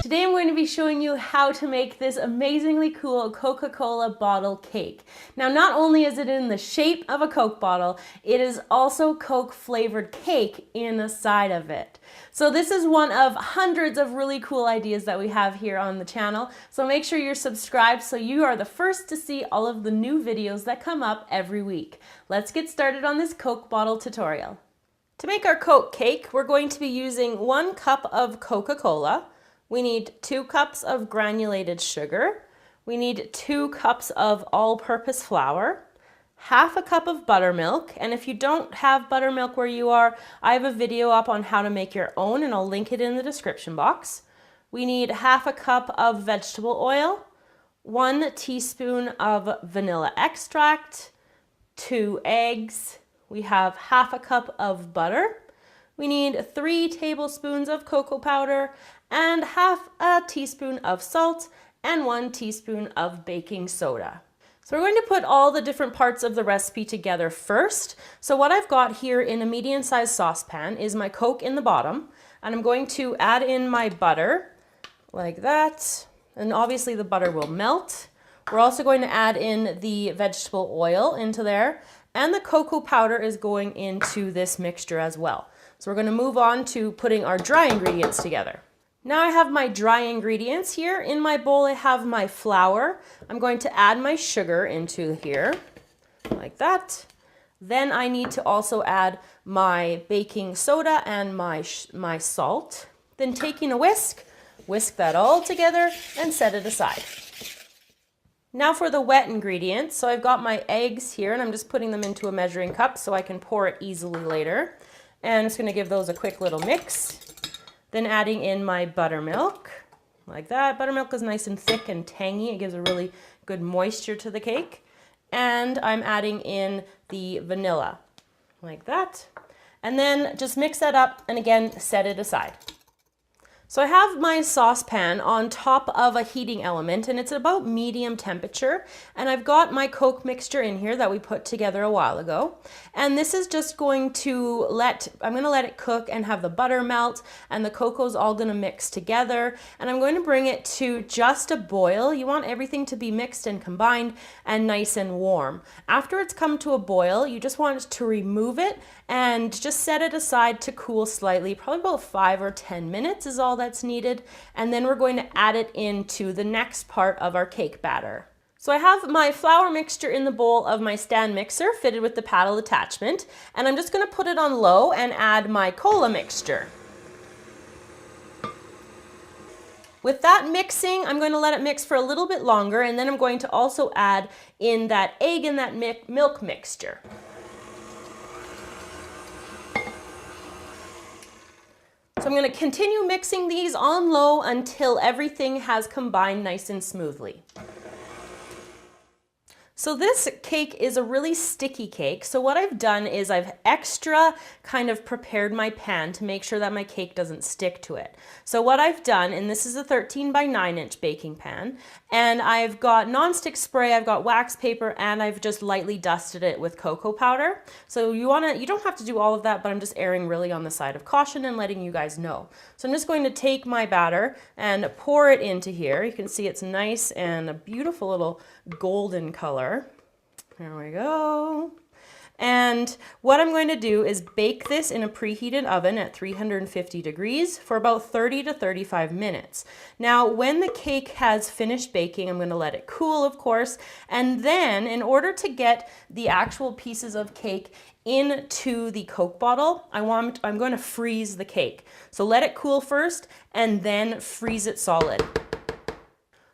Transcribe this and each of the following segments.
Today I'm going to be showing you how to make this amazingly cool Coca-Cola bottle cake. Now, not only is it in the shape of a Coke bottle, it is also Coke flavored cake in the side of it. So this is one of hundreds of really cool ideas that we have here on the channel. So make sure you're subscribed so you are the first to see all of the new videos that come up every week. Let's get started on this Coke bottle tutorial. To make our Coke cake, we're going to be using 1 cup of Coca-Cola. We need 2 cups of granulated sugar. We need 2 cups of all-purpose flour, half a cup of buttermilk, and if you don't have buttermilk where you are, I have a video up on how to make your own and I'll link it in the description box. We need half a cup of vegetable oil, 1 teaspoon of vanilla extract, 2 eggs. We have half a cup of butter. We need 3 tablespoons of cocoa powder and half a teaspoon of salt and 1 teaspoon of baking soda. So we're going to put all the different parts of the recipe together first. So what I've got here in a medium-sized saucepan is my Coke in the bottom, and I'm going to add in my butter like that, and obviously the butter will melt. We're also going to add in the vegetable oil into there, and the cocoa powder is going into this mixture as well. So we're going to move on to putting our dry ingredients together. Now I have my dry ingredients here. In my bowl I have my flour. I'm going to add my sugar into here, like that. Then I need to also add my baking soda and my salt. Then taking a whisk that all together and set it aside. Now for the wet ingredients. So I've got my eggs here and I'm just putting them into a measuring cup so I can pour it easily later. And I'm just going to give those a quick little mix. Then adding in my buttermilk, like that. Buttermilk is nice and thick and tangy. It gives a really good moisture to the cake. And I'm adding in the vanilla, like that. And then just mix that up and again, set it aside. So I have my saucepan on top of a heating element and it's about medium temperature, and I've got my Coke mixture in here that we put together a while ago, and this is just going to I'm going to let it cook and have the butter melt, and the cocoa's all going to mix together, and I'm going to bring it to just a boil. You want everything to be mixed and combined and nice and warm. After it's come to a boil, you just want to remove it and just set it aside to cool slightly. Probably about 5 or 10 minutes is all that's needed, and then we're going to add it into the next part of our cake batter. So I have my flour mixture in the bowl of my stand mixer fitted with the paddle attachment, and I'm just going to put it on low and add my cola mixture. With that mixing, I'm going to let it mix for a little bit longer, and then I'm going to also add in that egg and that milk mixture. So I'm going to continue mixing these on low until everything has combined nice and smoothly. So this cake is a really sticky cake. So what I've done is I've extra kind of prepared my pan to make sure that my cake doesn't stick to it. So what I've done, and this is a 13 by 9 inch baking pan, and I've got nonstick spray, I've got wax paper, and I've just lightly dusted it with cocoa powder. So you don't have to do all of that, but I'm just erring really on the side of caution and letting you guys know. So I'm just going to take my batter and pour it into here. You can see it's nice and a beautiful little golden color. There we go. And what I'm going to do is bake this in a preheated oven at 350 degrees for about 30 to 35 minutes. Now, when the cake has finished baking, I'm going to let it cool, of course, and then in order to get the actual pieces of cake into the Coke bottle, I'm going to freeze the cake. So let it cool first and then freeze it solid.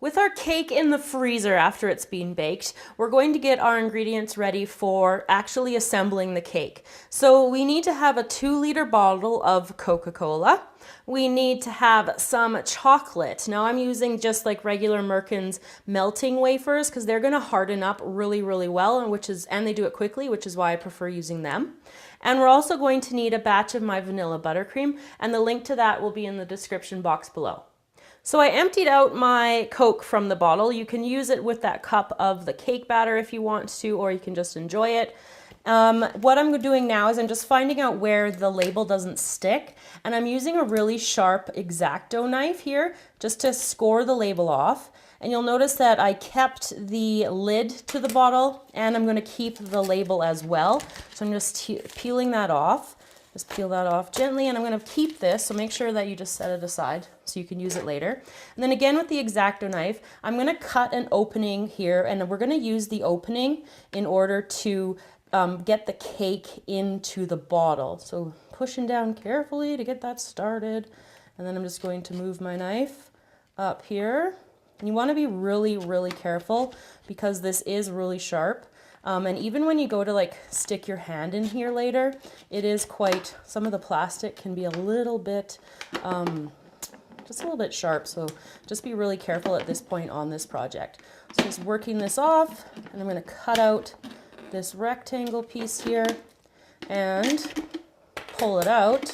With our cake in the freezer after it's been baked, we're going to get our ingredients ready for actually assembling the cake. So we need to have a 2-liter bottle of Coca-Cola. We need to have some chocolate. Now I'm using just like regular Merkin's melting wafers because they're going to harden up really, really well, and they do it quickly, which is why I prefer using them. And we're also going to need a batch of my vanilla buttercream, and the link to that will be in the description box below. So I emptied out my Coke from the bottle. You can use it with that cup of the cake batter if you want to, or you can just enjoy it. What I'm doing now is I'm just finding out where the label doesn't stick, and I'm using a really sharp X-Acto knife here just to score the label off. And you'll notice that I kept the lid to the bottle, and I'm going to keep the label as well. So I'm just peeling that off. Just peel that off gently, and I'm going to keep this, so make sure that you just set it aside so you can use it later. And then again with the X-Acto knife, I'm going to cut an opening here, and we're going to use the opening in order to get the cake into the bottle. So pushing down carefully to get that started, and then I'm just going to move my knife up here. You want to be really, really careful because this is really sharp. And even when you go to like stick your hand in here later, it is quite, some of the plastic can be a little bit, just a little bit sharp. So just be really careful at this point on this project. So just working this off, and I'm going to cut out this rectangle piece here and pull it out.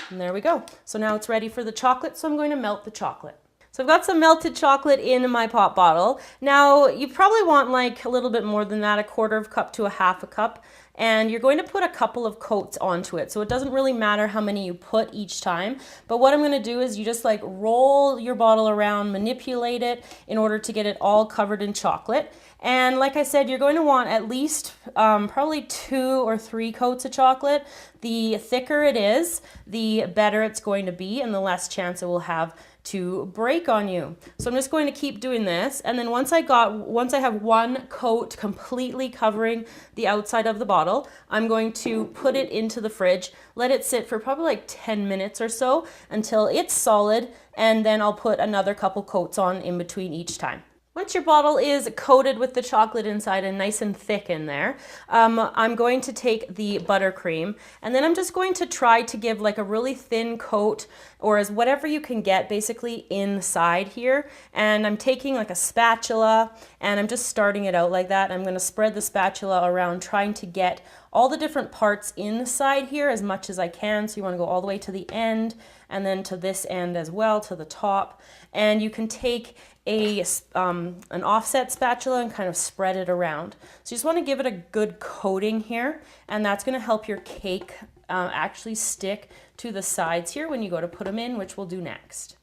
And there we go. So now it's ready for the chocolate. So I'm going to melt the chocolate. So I've got some melted chocolate in my pop bottle. Now you probably want like a little bit more than that, 1/4 cup to 1/2 cup. And you're going to put a couple of coats onto it. So it doesn't really matter how many you put each time. But what I'm going to do is you just like roll your bottle around, manipulate it in order to get it all covered in chocolate. And like I said, you're going to want at least probably 2 or 3 coats of chocolate. The thicker it is, the better it's going to be and the less chance it will have to break on you. So I'm just going to keep doing this, and then once I have 1 coat completely covering the outside of the bottle, I'm going to put it into the fridge, let it sit for probably like 10 minutes or so until it's solid, and then I'll put another couple coats on in between each time. Once your bottle is coated with the chocolate inside and nice and thick in there, I'm going to take the buttercream, and then I'm just going to try to give like a really thin coat, or as whatever you can get basically inside here. And I'm taking like a spatula, and I'm just starting it out like that. I'm going to spread the spatula around, trying to get all the different parts inside here as much as I can. So you want to go all the way to the end, and then to this end as well, to the top. And you can take an offset spatula and kind of spread it around. So you just want to give it a good coating here, and that's going to help your cake actually stick to the sides here when you go to put them in, which we'll do next.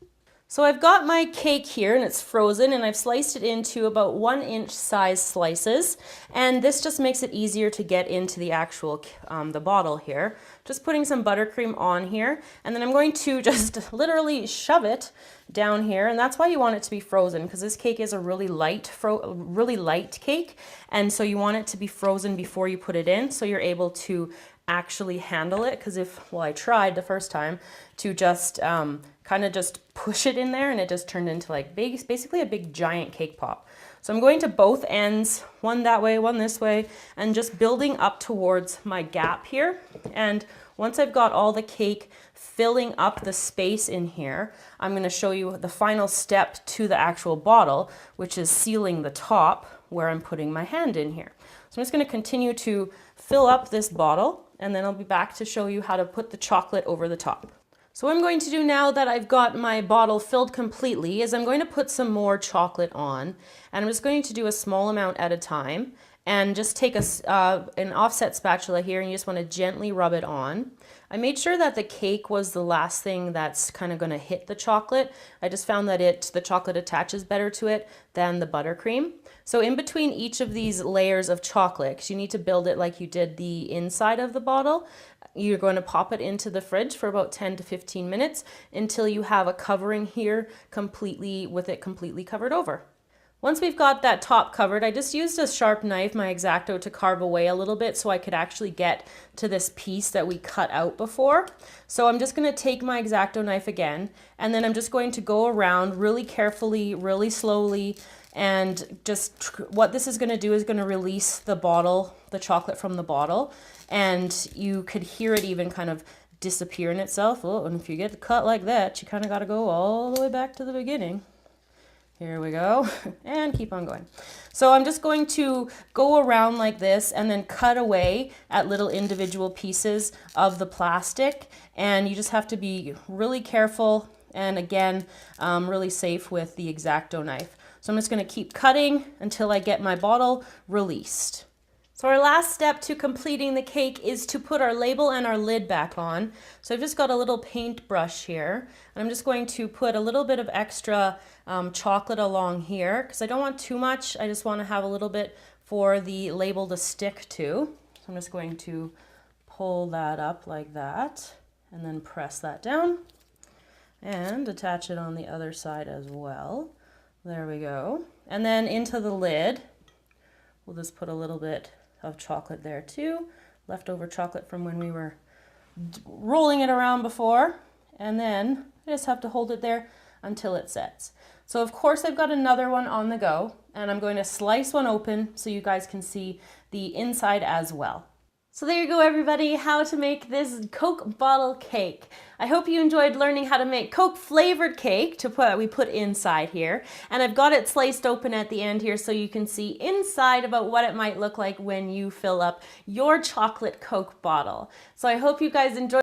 So I've got my cake here, and it's frozen, and I've sliced it into about 1-inch size slices, and this just makes it easier to get into the actual the bottle here. Just putting some buttercream on here, and then I'm going to just literally shove it down here, and that's why you want it to be frozen, because this cake is a really light cake, and so you want it to be frozen before you put it in, so you're able to actually handle it. Because I tried the first time to just kind of just push it in there, and it just turned into like basically a big giant cake pop. So I'm going to both ends, one that way, one this way, and just building up towards my gap here. And once I've got all the cake filling up the space in here, I'm going to show you the final step to the actual bottle, which is sealing the top where I'm putting my hand in here. So I'm just going to continue to fill up this bottle, and then I'll be back to show you how to put the chocolate over the top. So what I'm going to do now that I've got my bottle filled completely is I'm going to put some more chocolate on, and I'm just going to do a small amount at a time, and just take an offset spatula here, and you just want to gently rub it on. I made sure that the cake was the last thing that's kind of going to hit the chocolate. I just found that the chocolate attaches better to it than the buttercream. So in between each of these layers of chocolate, because you need to build it like you did the inside of the bottle, you're going to pop it into the fridge for about 10 to 15 minutes until you have a covering here completely covered over. Once we've got that top covered, I just used a sharp knife, my X-Acto, to carve away a little bit so I could actually get to this piece that we cut out before. So I'm just going to take my X-Acto knife again, and then I'm just going to go around really carefully, really slowly, and just what this is going to do is going to release the chocolate from the bottle, and you could hear it even kind of disappear in itself. Oh, and if you get cut like that, you kind of got to go all the way back to the beginning. Here we go, and keep on going. So I'm just going to go around like this and then cut away at little individual pieces of the plastic, and you just have to be really careful and again, really safe with the X-Acto knife. So I'm just going to keep cutting until I get my bottle released. So our last step to completing the cake is to put our label and our lid back on. So I've just got a little paintbrush here, and I'm just going to put a little bit of extra chocolate along here because I don't want too much. I just want to have a little bit for the label to stick to. So I'm just going to pull that up like that and then press that down and attach it on the other side as well. There we go. And then into the lid, we'll just put a little bit of chocolate there too, leftover chocolate from when we were rolling it around before, and then I just have to hold it there until it sets. So of course I've got another one on the go, and I'm going to slice one open so you guys can see the inside as well. So there you go, everybody, how to make this Coke bottle cake. I hope you enjoyed learning how to make Coke flavored cake we put inside here. And I've got it sliced open at the end here so you can see inside about what it might look like when you fill up your chocolate Coke bottle. So I hope you guys enjoyed